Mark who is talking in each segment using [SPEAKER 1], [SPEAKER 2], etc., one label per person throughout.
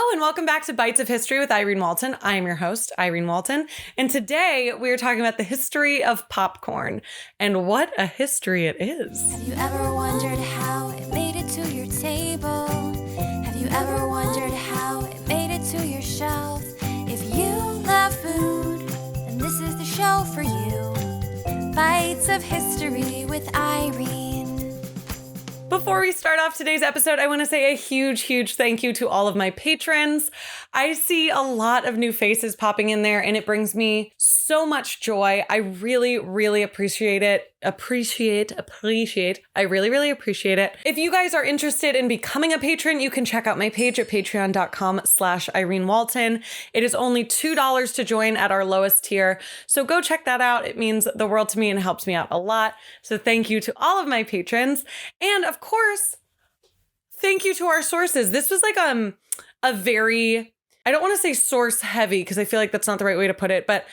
[SPEAKER 1] Hello and welcome back to Bites of History with Irene Walton. I am your host, Irene Walton, and today we are talking about the history of popcorn and what a history it is.
[SPEAKER 2] Have you ever wondered how it made it to your table? Have you ever wondered how it made it to your shelf? If you love food, then this is the show for you. Bites of History with Irene.
[SPEAKER 1] Before we start off today's episode, I want to say a huge thank you to all of my patrons. I see a lot of new faces popping in there and it brings me so much joy. I really appreciate it. I really appreciate it. If you guys are interested in becoming a patron, you can check out my page at patreon.com/Irene Walton. It is only $2 to join at our lowest tier. So go check that out. It means the world to me and helps me out a lot. So thank you to all of my patrons. And of course, thank you to our sources. This was like a very, I don't want to say source heavy because I feel like that's not the right way to put it. But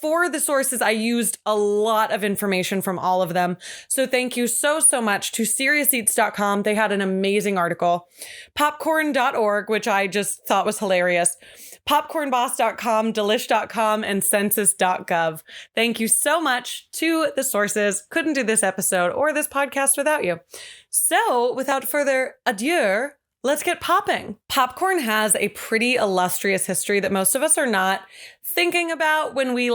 [SPEAKER 1] for the sources, I used a lot of information from all of them. So thank you so much to SeriousEats.com. They had an amazing article. Popcorn.org, which I just thought was hilarious. Popcornboss.com, Delish.com, and Census.gov. Thank you so much to the sources. Couldn't do this episode or this podcast without you. So without further ado, let's get popping. Popcorn has a pretty illustrious history that most of us are not thinking about when we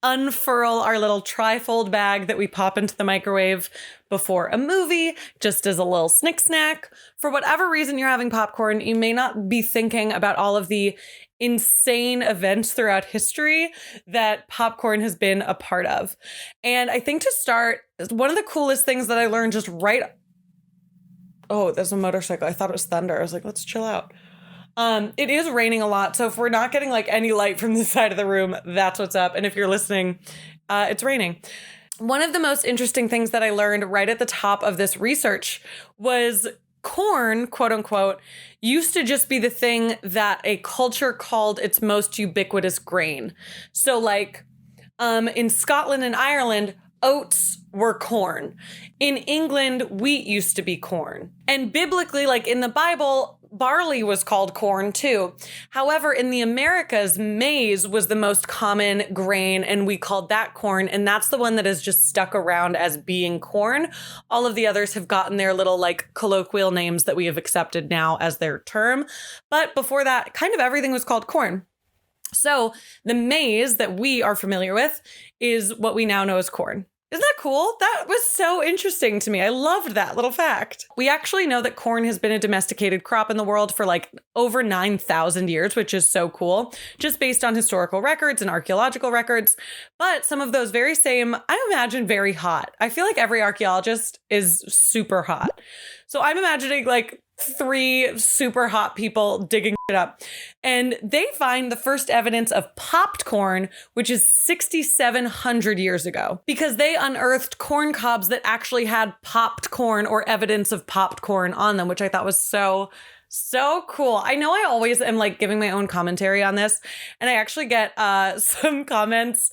[SPEAKER 1] unfurl our little trifold bag that we pop into the microwave before a movie, just as a little snack. For whatever reason you're having popcorn, you may not be thinking about all of the insane events throughout history that popcorn has been a part of. And I think to start, one of the coolest things that I learned just right... Oh, there's a motorcycle. I thought it was thunder. I was like, let's chill out. It is raining a lot. So if we're not getting any light from this side of the room, that's what's up. And if you're listening, it's raining. One of the most interesting things that I learned right at the top of this research was corn, quote unquote, used to just be the thing that a culture called its most ubiquitous grain. So in Scotland and Ireland, oats were corn. In England, wheat used to be corn. And biblically, in the Bible, barley was called corn too. However, in the Americas, maize was the most common grain and we called that corn. And that's the one that has just stuck around as being corn. All of the others have gotten their little colloquial names that we have accepted now as their term. But before that, kind of everything was called corn. So the maize that we are familiar with is what we now know as corn. Isn't that cool? That was so interesting to me. I loved that little fact. We actually know that corn has been a domesticated crop in the world for over 9,000 years, which is so cool, just based on historical records and archaeological records. But some of those very same, I imagine, very hot. I feel like every archaeologist is super hot. So I'm imagining 3 super hot people digging it up. And they find the first evidence of popped corn, which is 6,700 years ago, because they unearthed corn cobs that actually had popped corn or evidence of popped corn on them, which I thought was so cool. I know I always am giving my own commentary on this. And I actually get some comments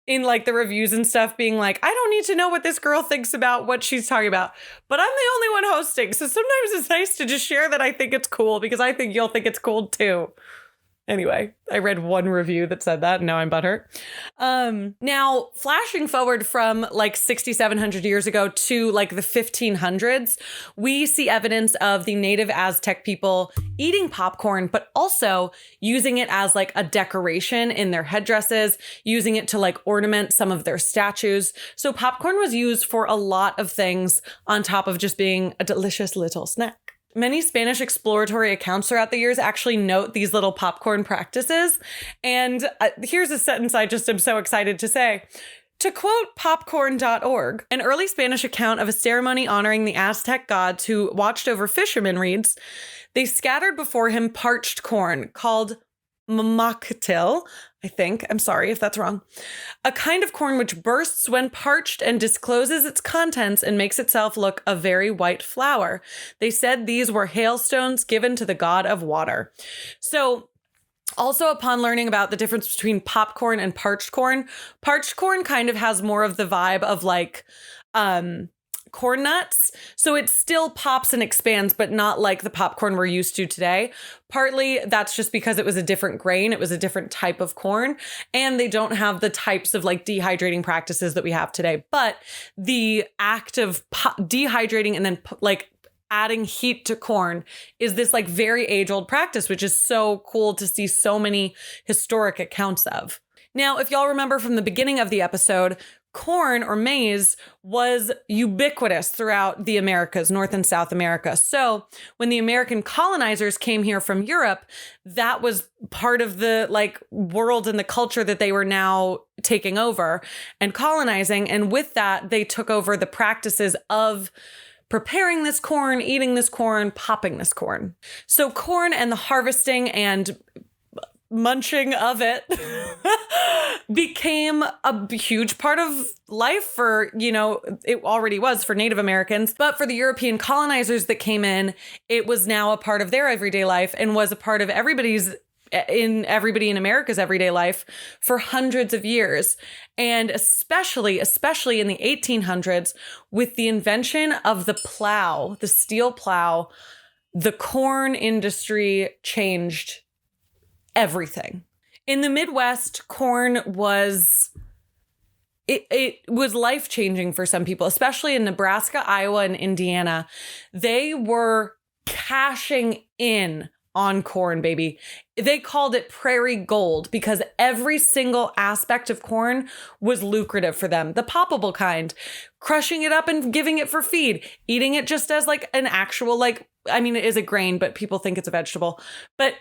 [SPEAKER 1] in the reviews and stuff being I don't need to know what this girl thinks about what she's talking about, but I'm the only one hosting. So sometimes it's nice to just share that I think it's cool because I think you'll think it's cool too. Anyway, I read one review that said that and now I'm butthurt. Now flashing forward from 6,700 years ago to the 1500s, we see evidence of the native Aztec people eating popcorn, but also using it as a decoration in their headdresses, using it to ornament some of their statues. So popcorn was used for a lot of things on top of just being a delicious little snack. Many Spanish exploratory accounts throughout the years actually note these little popcorn practices. And here's a sentence I just am so excited to say. To quote popcorn.org, an early Spanish account of a ceremony honoring the Aztec gods who watched over fishermen reads, they scattered before him parched corn called mamactil, I think. I'm sorry if that's wrong. A kind of corn which bursts when parched and discloses its contents and makes itself look a very white flour. They said these were hailstones given to the god of water. So also, upon learning about the difference between popcorn and parched corn kind of has more of the vibe of corn nuts. So it still pops and expands, but not like the popcorn we're used to today. Partly that's just because it was a different grain. It was a different type of corn, and they don't have the types of like dehydrating practices that we have today. But the act of dehydrating and then like adding heat to corn is this like very age-old practice, which is so cool to see so many historic accounts of. Now, if y'all remember from the beginning of the episode, corn or maize was ubiquitous throughout the Americas, North and South America. So when the American colonizers came here from Europe, that was part of the like world and the culture that they were now taking over and colonizing. And with that, they took over the practices of preparing this corn, eating this corn, popping this corn. So corn and the harvesting and munching of it became a huge part of life for, you know, it already was for Native Americans, but for the European colonizers that came in, it was now a part of their everyday life and was a part of everybody in America's everyday life for hundreds of years. And especially in the 1800s, with the invention of the plow, the steel plow, the corn industry changed everything. In the Midwest, corn was it was life-changing for some people, especially in Nebraska, Iowa, and Indiana. They were cashing in on corn, baby. They called it prairie gold because every single aspect of corn was lucrative for them. The poppable kind, crushing it up and giving it for feed, eating it just as like an actual, like, I mean, it is a grain, but people think it's a vegetable. But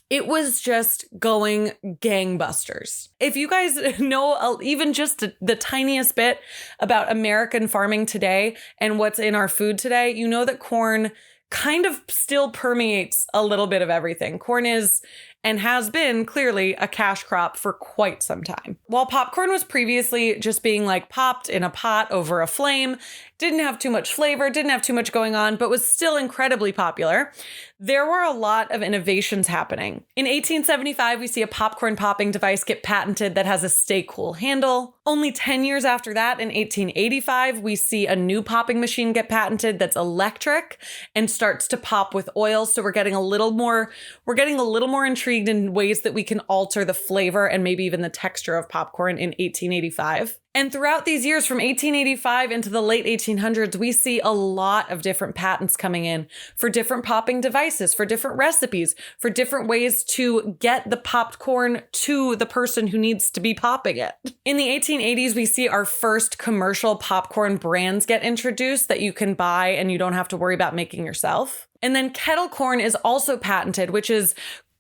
[SPEAKER 1] it was just going gangbusters. If you guys know even just the tiniest bit about American farming today and what's in our food today, you know that corn kind of still permeates a little bit of everything. Corn is and has been clearly a cash crop for quite some time. While popcorn was previously just being like popped in a pot over a flame, didn't have too much flavor, didn't have too much going on, but was still incredibly popular, there were a lot of innovations happening. In 1875, we see a popcorn popping device get patented that has a stay cool handle. Only 10 years after that, in 1885, we see a new popping machine get patented that's electric and starts to pop with oil. So we're getting a little more intrigued in ways that we can alter the flavor and maybe even the texture of popcorn in 1885. And throughout these years, from 1885 into the late 1800s, we see a lot of different patents coming in for different popping devices, for different recipes, for different ways to get the popped corn to the person who needs to be popping it. In the 1880s, we see our first commercial popcorn brands get introduced that you can buy and you don't have to worry about making yourself. And then kettle corn is also patented, which is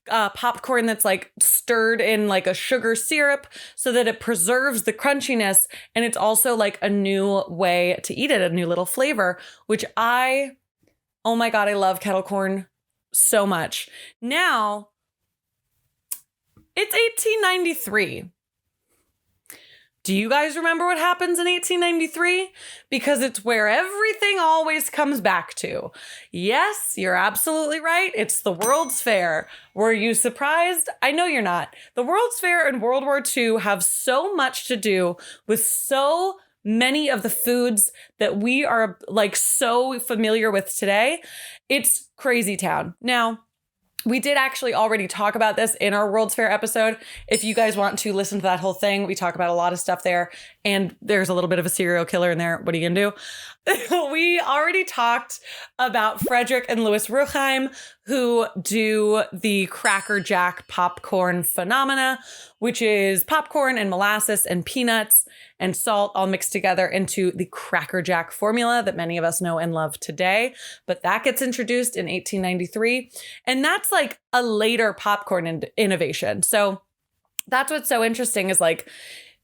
[SPEAKER 1] popcorn that's like stirred in like a sugar syrup so that it preserves the crunchiness. And it's also like a new way to eat it, a new little flavor, which oh my God, I love kettle corn so much. Now, it's 1893. Do you guys remember what happens in 1893? Because it's where everything always comes back to. Yes, you're absolutely right. It's the World's Fair. Were you surprised? I know you're not. The World's Fair and World War II have so much to do with so many of the foods that we are like so familiar with today. It's crazy town. Now, we did actually already talk about this in our World's Fair episode. If you guys want to listen to that whole thing, we talk about a lot of stuff there. And there's a little bit of a serial killer in there. What are you going to do? We already talked about Frederick and Louis Ruchheim, who do the Cracker Jack popcorn phenomena, which is popcorn and molasses and peanuts and salt all mixed together into the Cracker Jack formula that many of us know and love today. But that gets introduced in 1893. And that's like a later popcorn innovation. So that's what's so interesting is like,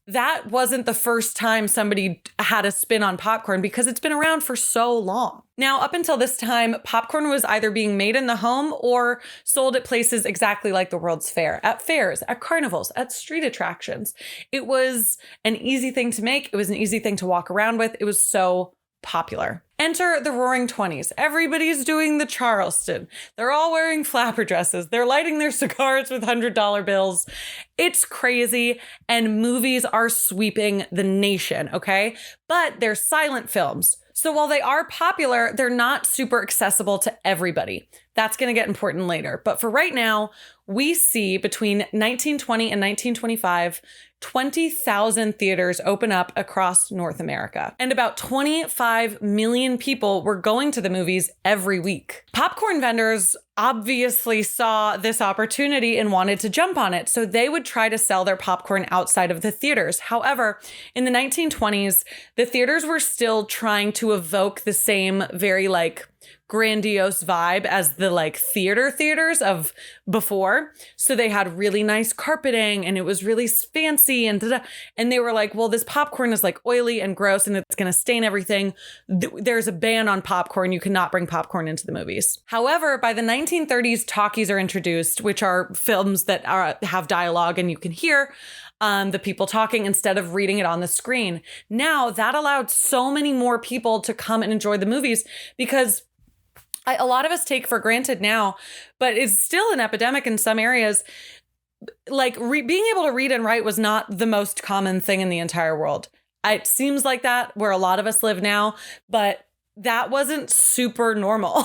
[SPEAKER 1] that wasn't the first time somebody had a spin on popcorn because it's been around for so long. Now, up until this time, popcorn was either being made in the home or sold at places exactly like the World's Fair, at fairs, at carnivals, at street attractions. It was an easy thing to make. It was an easy thing to walk around with. It was so popular. Enter the Roaring 20s. Everybody's doing the Charleston. They're all wearing flapper dresses. They're lighting their cigars with $100 bills. It's crazy, and movies are sweeping the nation, okay? But they're silent films. So while they are popular, they're not super accessible to everybody. That's going to get important later. But for right now, we see between 1920 and 1925, 20,000 theaters open up across North America. And about 25 million people were going to the movies every week. Popcorn vendors obviously saw this opportunity and wanted to jump on it. So they would try to sell their popcorn outside of the theaters. However, in the 1920s, the theaters were still trying to evoke the same very grandiose vibe as the theaters of before. So they had really nice carpeting and it was really fancy and they were like, well, this popcorn is oily and gross and it's going to stain everything. There's a ban on popcorn. You cannot bring popcorn into the movies. However, by the 1930s, talkies are introduced, which are films that have dialogue and you can hear the people talking instead of reading it on the screen. Now that allowed so many more people to come and enjoy the movies because a lot of us take for granted now, but it's still an epidemic in some areas. Being able to read and write was not the most common thing in the entire world. It seems like that where a lot of us live now, but that wasn't super normal.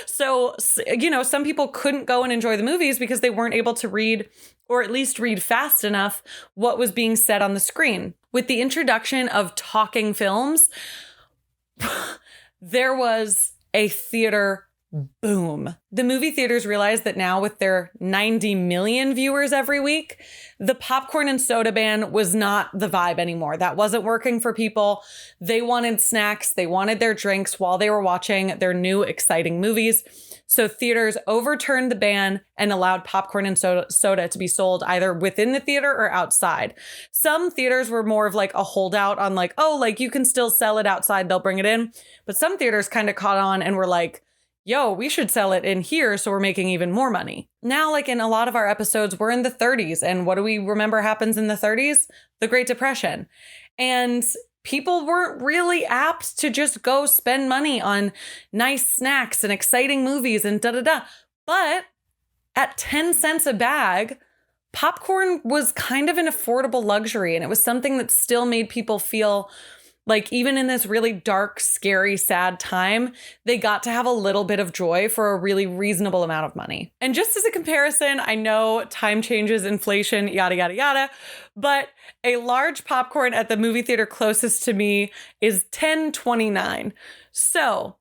[SPEAKER 1] So, some people couldn't go and enjoy the movies because they weren't able to read, or at least read fast enough, what was being said on the screen. With the introduction of talking films, there was a theater boom. The movie theaters realized that now with their 90 million viewers every week, the popcorn and soda ban was not the vibe anymore. That wasn't working for people. They wanted snacks. They wanted their drinks while they were watching their new exciting movies. So theaters overturned the ban and allowed popcorn and soda to be sold either within the theater or outside. Some theaters were more of a holdout on you can still sell it outside. They'll bring it in. But some theaters kind of caught on and were like, yo, we should sell it in here so we're making even more money. Now, in a lot of our episodes, we're in the 30s. And what do we remember happens in the 30s? The Great Depression. And people weren't really apt to just go spend money on nice snacks and exciting movies and da-da-da. But at 10 cents a bag, popcorn was kind of an affordable luxury. And it was something that still made people feel even in this really dark, scary, sad time, they got to have a little bit of joy for a really reasonable amount of money. And just as a comparison, I know time changes, inflation, yada, yada, yada, but a large popcorn at the movie theater closest to me is $10.29. So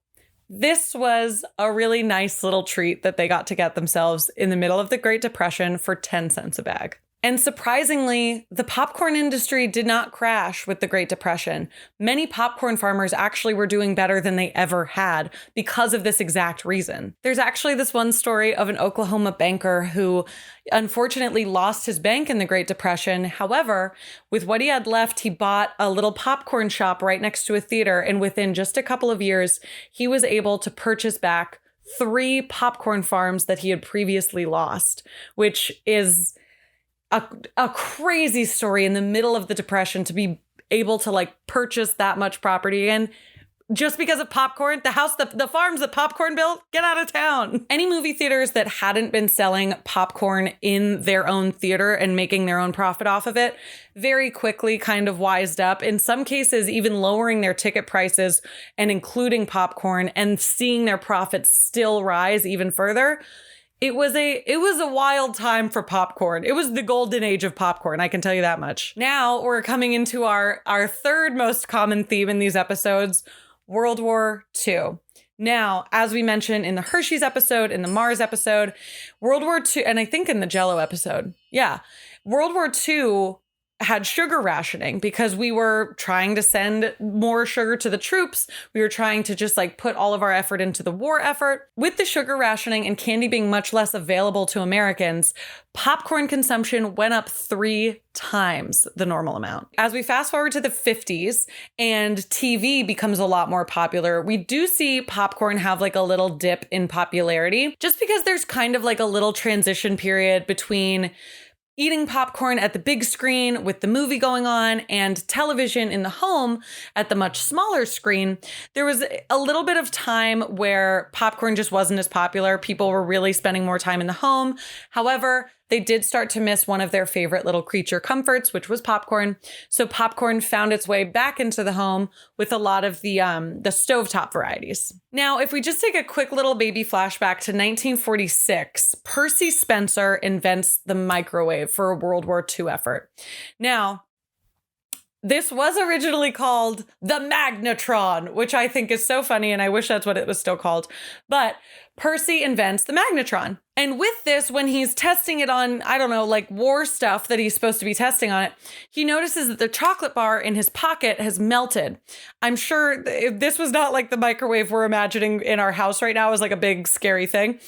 [SPEAKER 1] this was a really nice little treat that they got to get themselves in the middle of the Great Depression for 10 cents a bag. And surprisingly, the popcorn industry did not crash with the Great Depression. Many popcorn farmers actually were doing better than they ever had because of this exact reason. There's actually this one story of an Oklahoma banker who unfortunately lost his bank in the Great Depression. However, with what he had left, he bought a little popcorn shop right next to a theater. And within just a couple of years, he was able to purchase back 3 popcorn farms that he had previously lost, which is a crazy story in the middle of the Depression to be able to purchase that much property again just because of popcorn. The farms that popcorn built, get out of town. Any movie theaters that hadn't been selling popcorn in their own theater and making their own profit off of it very quickly kind of wised up. In some cases, even lowering their ticket prices and including popcorn and seeing their profits still rise even further. It was a wild time for popcorn. It was the golden age of popcorn, I can tell you that much. Now we're coming into our third most common theme in these episodes, World War II. Now, as we mentioned in the Hershey's episode, in the Mars episode, World War II, and I think in the Jell-O episode, World War II had sugar rationing because we were trying to send more sugar to the troops. We were trying to just put all of our effort into the war effort. With the sugar rationing and candy being much less available to Americans, popcorn consumption went up 3 times the normal amount. As we fast forward to the 50s and TV becomes a lot more popular, we do see popcorn have a little dip in popularity just because there's kind of a little transition period between eating popcorn at the big screen with the movie going on and television in the home at the much smaller screen, there was a little bit of time where popcorn just wasn't as popular. People were really spending more time in the home. However, they did start to miss one of their favorite little creature comforts, which was popcorn. So popcorn found its way back into the home with a lot of the stovetop varieties. Now, if we just take a quick little baby flashback to 1946, Percy Spencer invents the microwave for a World War II effort. Now, this was originally called the magnetron, which I think is so funny, and I wish that's what it was still called. But Percy invents the magnetron. And with this, when he's testing it on, I don't know, like war stuff that he's supposed to be testing on it, he notices that the chocolate bar in his pocket has melted. I'm sure this was not like the microwave we're imagining in our house right now is like a big scary thing.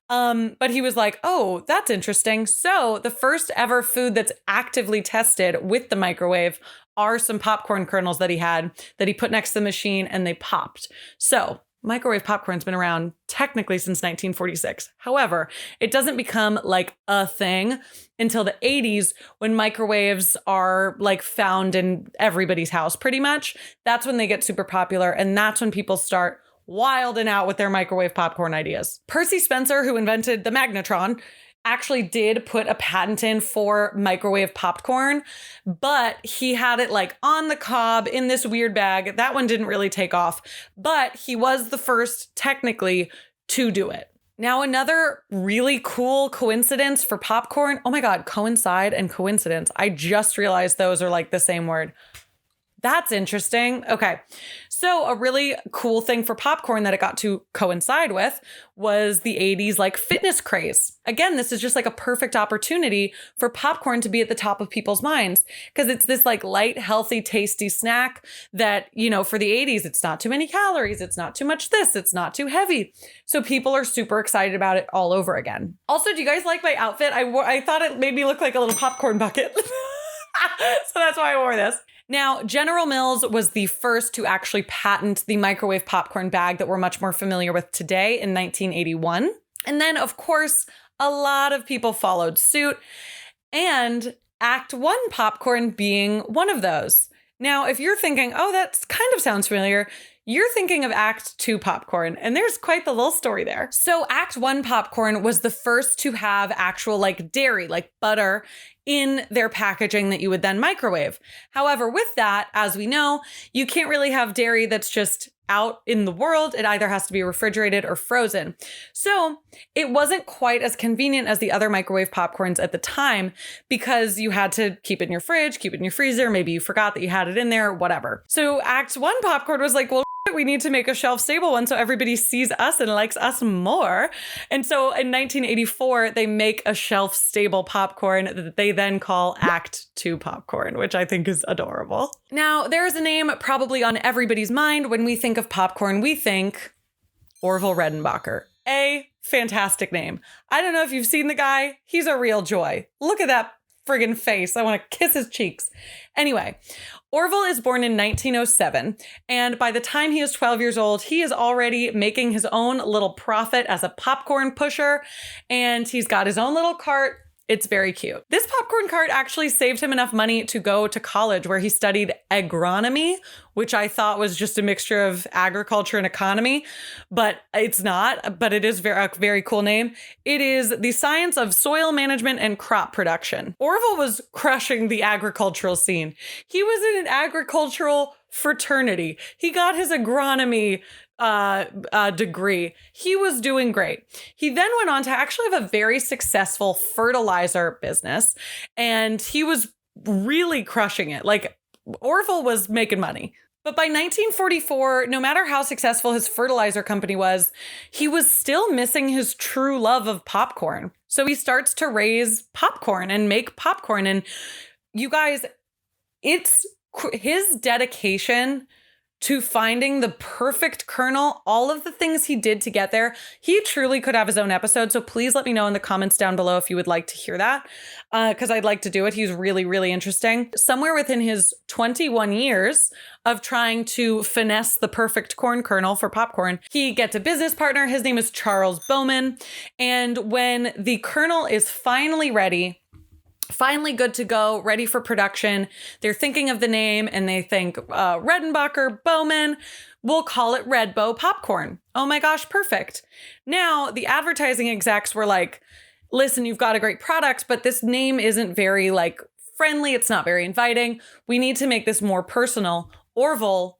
[SPEAKER 1] But he was like, oh, that's interesting. So the first ever food that's actively tested with the microwave are some popcorn kernels that he had that he put next to the machine and they popped. So microwave popcorn's been around technically since 1946. However, it doesn't become like a thing until the 80s when microwaves are like found in everybody's house pretty much. That's when they get super popular. And that's when people start wilding out with their microwave popcorn ideas. Percy Spencer, who invented the magnetron, actually did put a patent in for microwave popcorn, but he had it like on the cob in this weird bag. That one didn't really take off, but he was the first technically to do it. Now, another really cool coincidence for popcorn. Oh my God, coincide and coincidence. I just realized those are like the same word. That's interesting. Okay. So a really cool thing for popcorn that it got to coincide with was the 80s like fitness craze. Again, this is just like a perfect opportunity for popcorn to be at the top of people's minds because it's this like light, healthy, tasty snack that, you know, for the 80s, it's not too many calories. It's not too much this. It's not too heavy. So people are super excited about it all over again. Also, do you guys like my outfit? I thought it made me look like a little popcorn bucket. So that's why I wore this. Now, General Mills was the first to actually patent the microwave popcorn bag that we're much more familiar with today in 1981. And then, of course, a lot of people followed suit, and Act 1 popcorn being one of those. Now, if you're thinking, oh, that kind of sounds familiar, you're thinking of Act 2 popcorn, and there's quite the little story there. So Act 1 popcorn was the first to have actual like dairy, like butter, in their packaging that you would then microwave. However, with that, as we know, you can't really have dairy that's just out in the world. It either has to be refrigerated or frozen. So it wasn't quite as convenient as the other microwave popcorns at the time because you had to keep it in your fridge, keep it in your freezer. Maybe you forgot that you had it in there, whatever. So Act 1 popcorn was like, well, we need to make a shelf-stable one so everybody sees us and likes us more. And so in 1984, they make a shelf-stable popcorn that they then call Act 2 popcorn, which I think is adorable. Now, there's a name probably on everybody's mind. When we think of popcorn, we think Orville Redenbacher. A fantastic name. I don't know if you've seen the guy. He's a real joy. Look at that friggin' face. I want to kiss his cheeks. Anyway, Orville is born in 1907, and by the time he is 12 years old, he is already making his own little profit as a popcorn pusher, and he's got his own little cart. It's very cute. This popcorn cart actually saved him enough money to go to college where he studied agronomy, which I thought was just a mixture of agriculture and economy, but it's not, but it is a very cool name. It is the science of soil management and crop production. Orville was crushing the agricultural scene. He was in an agricultural fraternity. He got his agronomy degree. He was doing great. He then went on to actually have a very successful fertilizer business, and he was really crushing it. Like, Orville was making money. But by 1944, no matter how successful his fertilizer company was, he was still missing his true love of popcorn. So he starts to raise popcorn and make popcorn. And you guys, it's his dedication to finding the perfect kernel, all of the things he did to get there. He truly could have his own episode. So please let me know in the comments down below if you would like to hear that, because I'd like to do it. He's really, really interesting. Somewhere within his 21 years of trying to finesse the perfect corn kernel for popcorn, he gets a business partner. His name is Charles Bowman. And when the kernel is finally ready, finally good to go, ready for production. They're thinking of the name and they think Redenbacher, Bowman, we'll call it Red Bow Popcorn. Oh my gosh, perfect. Now the advertising execs were like, listen, you've got a great product, but this name isn't very like friendly. It's not very inviting. We need to make this more personal. Orville,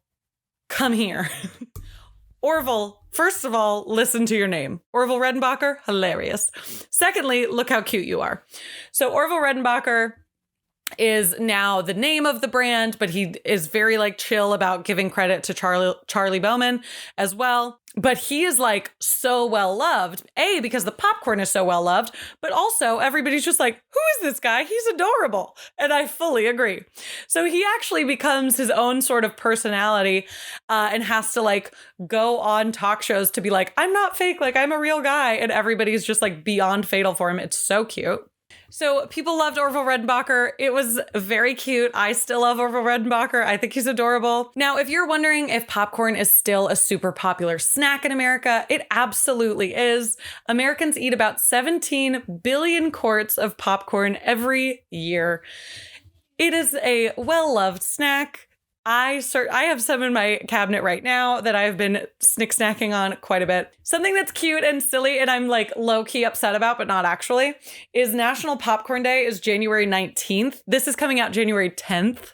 [SPEAKER 1] come here. Orville, first of all, listen to your name. Orville Redenbacher, hilarious. Secondly, look how cute you are. So Orville Redenbacher is now the name of the brand, but he is very like chill about giving credit to Charlie Bowman as well. But he is like so well loved, A, because the popcorn is so well loved, but also everybody's just like, who is this guy? He's adorable. And I fully agree. So he actually becomes his own sort of personality and has to like go on talk shows to be like, I'm not fake, like I'm a real guy. And everybody's just like beyond fatal for him. It's so cute. So people loved Orville Redenbacher. It was very cute. I still love Orville Redenbacher. I think he's adorable. Now, if you're wondering if popcorn is still a super popular snack in America, it absolutely is. Americans eat about 17 billion quarts of popcorn every year. It is a well-loved snack. I have some in my cabinet right now that I've been snacking on quite a bit. Something that's cute and silly and I'm like low-key upset about, but not actually, is National Popcorn Day is January 19th. This is coming out January 10th.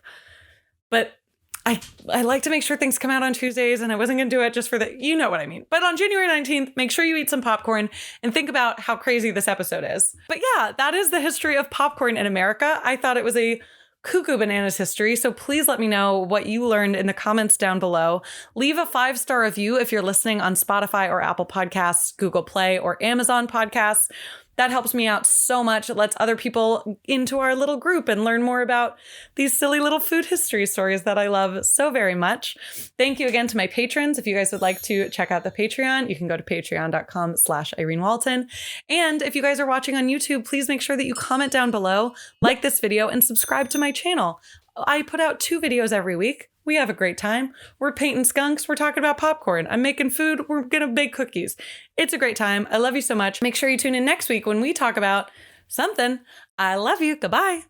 [SPEAKER 1] But I like to make sure things come out on Tuesdays and I wasn't going to do it just for the, you know what I mean. But on January 19th, make sure you eat some popcorn and think about how crazy this episode is. But yeah, that is the history of popcorn in America. I thought it was a cuckoo bananas history. So please let me know what you learned in the comments down below. Leave a 5-star review if you're listening on Spotify or Apple Podcasts, Google Play, or Amazon Podcasts. That helps me out so much. It lets other people into our little group and learn more about these silly little food history stories that I love so very much. Thank you again to my patrons. If you guys would like to check out the Patreon, you can go to patreon.com/Irene Walton. And if you guys are watching on YouTube, please make sure that you comment down below, like this video, and subscribe to my channel. I put out 2 videos every week. We have a great time. We're painting skunks. We're talking about popcorn. I'm making food. We're going to bake cookies. It's a great time. I love you so much. Make sure you tune in next week when we talk about something. I love you. Goodbye.